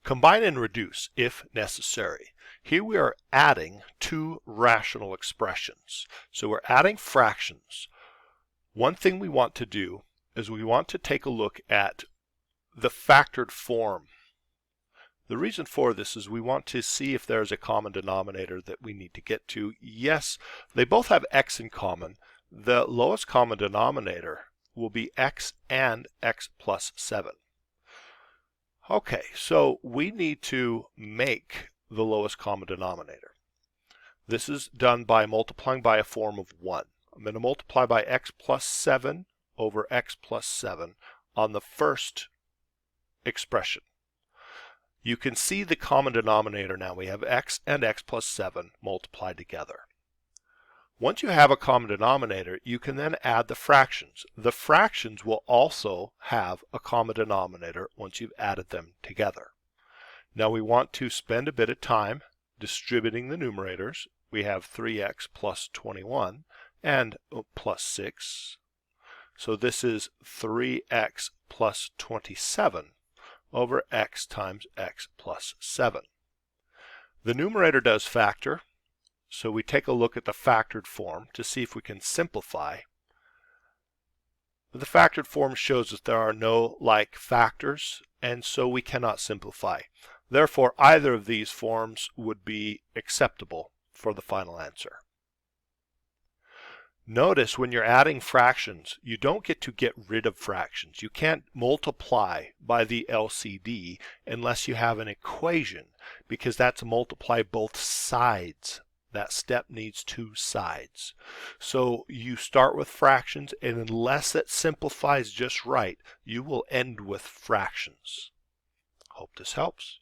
Combine and reduce if necessary. Here we are adding two rational expressions. So we're adding fractions. One thing we want to do is we want to take a look at the factored form. The reason for this is we want to see if there's a common denominator that we need to get to. Yes, they both have x in common. The lowest common denominator will be x and x plus 7. Okay, so we need to make the lowest common denominator. This is done by multiplying by a form of 1. I'm going to multiply by x plus 7 over x plus 7 on the first expression. You can see the common denominator now. We have x and x plus 7 multiplied together. Once you have a common denominator, you can then add the fractions. The fractions will also have a common denominator once you've added them together. Now we want to spend a bit of time distributing the numerators. We have 3x plus 21 and plus 6. So this is 3x plus 27 over x times x plus 7. The numerator does factor, so we take a look at the factored form to see if we can simplify. The factored form shows that there are no like factors, and so we cannot simplify. Therefore, either of these forms would be acceptable for the final answer. Notice when you're adding fractions, you don't get to get rid of fractions. You can't multiply by the LCD unless you have an equation, because that's multiply both sides. That step needs two sides. So you start with fractions, and unless it simplifies just right, you will end with fractions. Hope this helps.